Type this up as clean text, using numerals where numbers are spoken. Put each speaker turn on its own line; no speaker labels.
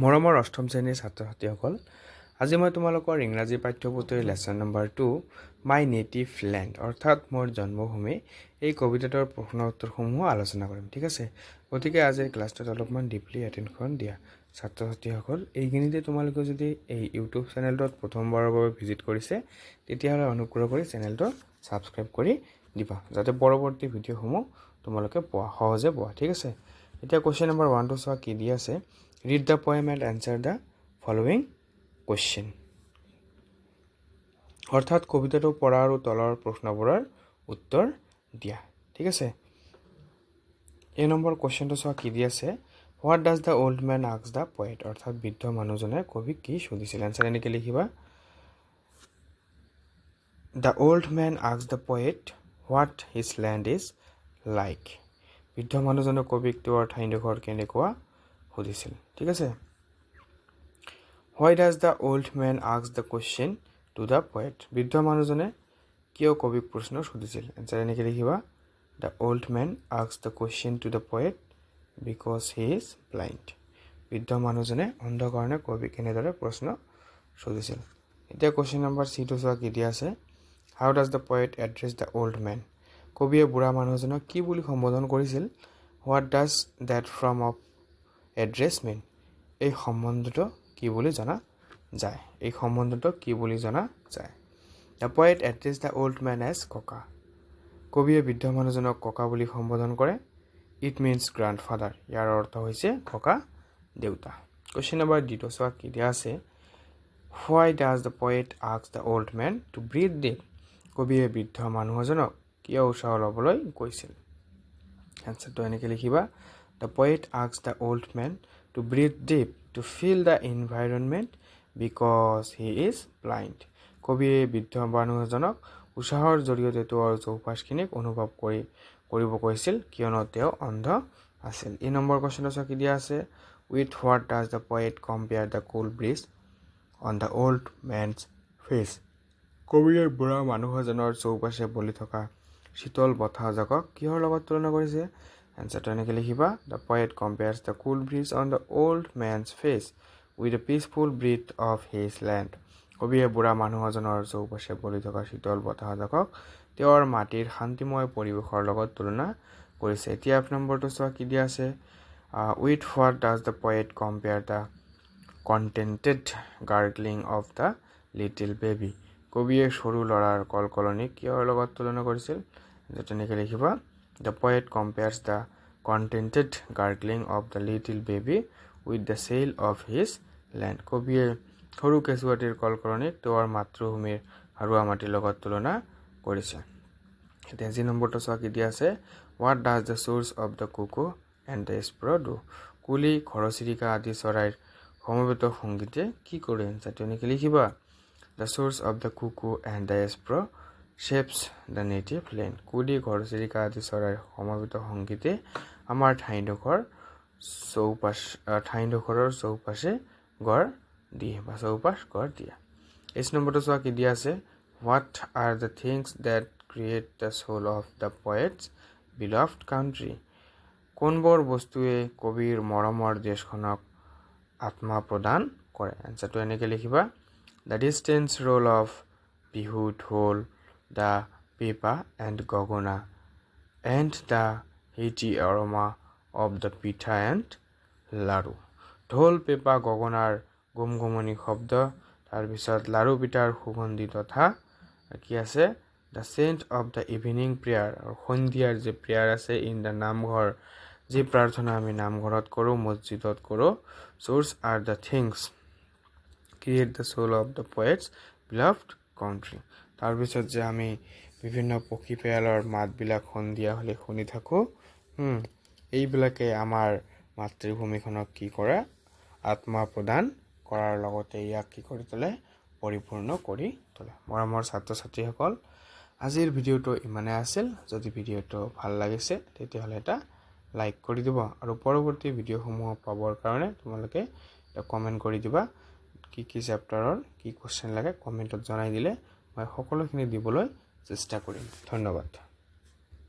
মৰমৰ অষ্টম শ্ৰেণীৰ ছাত্ৰ ছাত্ৰীসকল, আজি মই তোমালোকৰ ইংৰাজী পাঠ্যপুথিৰ লেচন নম্বৰ 2 মাই নেটিভ লেণ্ড অৰ্থাৎ মোৰ জন্মভূমি এই কবিতাটোৰ প্ৰশ্ন উত্তৰসমূহ আলোচনা কৰিম। ঠিক আছে, গতিকে আজি ক্লাছটোত অলপমান ডিপলি এটেনশ্যন দিয়া ছাত্ৰ ছাত্ৰীসকল। এইখিনিতে তোমালোকে যদি এই ইউটিউব চেনেলটোত প্ৰথমবাৰৰ বাবে ভিজিট কৰিছে তেতিয়াহ'লে অনুগ্ৰহ কৰি চেনেলটো ছাবস্ক্ৰাইব কৰি দিবা, যাতে পৰৱৰ্তী ভিডিঅ'সমূহ তোমালোকে সহজে পোৱা। ঠিক আছে, এতিয়া কুৱেশ্যন নম্বৰ 1 চোৱা কি দি আছে। Read the poem and answer the following question. অৰ্থাৎ কবিতাটো পঢ়া আৰু তলৰ প্ৰশ্নবোৰৰ উত্তৰ দিয়া। ঠিক আছে, এই নম্বৰ কুৱেশ্যনটো চোৱা কি দি আছে। What does the old man ask the poet? অৰ্থাৎ বৃদ্ধ মানুহজনে কবিক কি সুধিছিল। এনচাৰ এনেকৈ লিখিবা। The old man asked the poet what his land is like. বৃদ্ধ মানুহজনে কবিক তেওঁৰ ঠাইডোখৰ কেনেকুৱা সুধিছিল। ঠিক আছে, Why does the old man ask the question to the poet? বৃদ্ধ মানুহজনে কিয় কবিক প্ৰশ্ন সুধিছিল। এনচাৰ এনেকৈ লিখিবা। The old man asked the question to the poet because he is blind. বৃদ্ধ মানুহজনে অন্ধ কাৰণে কবিক এনেদৰে প্ৰশ্ন সুধিছিল। এতিয়া কুৱেশ্যন নম্বৰ 3 চোৱা কি দিয়া আছে। How does the poet address the old man? কবিয়ে বুঢ়া মানুহজনক কি বুলি সম্বোধন কৰিছিল। What does that form of address mean? এই সম্বন্ধটো কি বুলি জনা যায়। The poet addressed the old man as ককা। কবিয়ে বৃদ্ধ মানুহজনক ককা বুলি সম্বোধন কৰে। It means grandfather. ইয়াৰ অৰ্থ হৈছে ককা দেউতা। কুৱেশ্যন নম্বৰ 2 চোৱা কি দিয়া আছে। Why does the poet ask the old man to breathe deep? কবিয়ে বৃদ্ধ মানুহজনক কিয় উশাহ ল'বলৈ কৈছিল। এনচাৰটো এনেকৈ লিখিবা। The poet asked the old man to breathe deep to feel the environment because he is blind. কবিয়ে বৃদ্ধ মানুহজনক উশাহৰ জৰিয়তে তেওঁৰ চৌপাশখিনিক অনুভৱ কৰিব কৈছিল কিয়নো তেওঁ অন্ধ আছিল। এই নম্বৰ কুৱেশ্যনটো চোৱা কি দিয়া আছে। With what does the poet compare the cool breeze on the old man's face? কবিয়ে বুঢ়া মানুহজনৰ চৌপাশে বলি থকা শীতল বতাহজাকক কিহৰ লগত তুলনা কৰিছে। এনচাৰটো এনেকৈ লিখিবা। The poet compares the cool breeze on the old man's face with the peaceful breath of his land. কবিয়ে বুঢ়া মানুহজনৰ চৌপাশে বলি থকা শীতল বতাহজাকক তেওঁৰ মাটিৰ শান্তিময় পৰিৱেশৰ লগত তুলনা কৰিছে। এতিয়া নম্বৰটো চোৱা কি দিয়া আছে। With what does the poet compare the contented gargling of the little baby? কবিয়ে সৰু ল'ৰাৰ কলকলনিক কিহৰ লগত তুলনা কৰিছিল। তেনেকৈ লিখিবা। The poet compares the contented gargling of the little baby with the sail of his land. কবিয়ে সৰু কেঁচুৱাটিৰ কলকলনিক তেওঁৰ মাতৃভূমিৰ সাৰুৱা মাটিৰ লগত তুলনা কৰিছে। এতিয়া যি নম্বৰটো চোৱা কি দিয়া আছে। What does the source of the cuckoo and the sparrow do? কুলি, ঘৰচিৰিকা আদি চৰাইৰ সমবেত সংগীতে কি কৰে। এনচাৰটো এনেকৈ লিখিবা। The source of the cuckoo and the sparrow shapes the native land. কুলি, ঘৰচিৰিকা আদি চৰাইৰ সমবেত সংগীতে আমাৰ ঠাইডোখৰৰ চৌপাশে গঢ় দিয়ে বা চৌপাশ গঢ় দিয়ে। এই নম্বৰটো চোৱা কি দিয়া আছে। What are the things that create the soul of the poet's beloved country? কোনবোৰ বস্তুৱে কবিৰ মৰমৰ দেশখনক আত্মা প্ৰদান কৰে। এনচাৰটো এনেকৈ লিখিবা। The distant roll of bihu dhol, the pipa and gogona, and the heady aroma of the pitha and laru. ঢোল, পেঁপা, গগনাৰ গুমগুমনি শব্দ, তাৰপিছত লাৰু পিঠাৰ সুগন্ধি তথা কি আছে। The scent of the evening prayer, সন্ধিয়াৰ যি প্ৰেয়াৰ আছে ইন দ্য নামঘৰ, যি প্ৰাৰ্থনা আমি নামঘৰত কৰোঁ, মছজিদত কৰোঁ। Source are the things create the soul of the poet's beloved country. তাৰপিছত যে আমি বিভিন্ন পক্ষী পেয়ালৰ মাতবিলাক সন্ধিয়া হ'লে শুনি থাকোঁ, এইবিলাকে আমাৰ মাতৃভূমিখনক কি কৰে, আত্মা প্ৰদান কৰাৰ লগতে ইয়াক কি কৰি তোলে, পৰিপূৰ্ণ কৰি তোলে। মৰমৰ ছাত্ৰ ছাত্ৰীসকল, আজিৰ ভিডিঅ'টো ইমানে আছিল। যদি ভিডিঅ'টো ভাল লাগিছে তেতিয়াহ'লে এটা লাইক কৰি দিব আৰু পৰৱৰ্তী ভিডিঅ'সমূহ পাবৰ কাৰণে তোমালোকে এটা কমেণ্ট কৰি দিবা। কি চেপ্টাৰৰ কি কুৱেশ্যন লাগে কমেণ্টত জনাই দিলে মই সকলোখিনি দিবলৈ চেষ্টা কৰিম। ধন্যবাদ।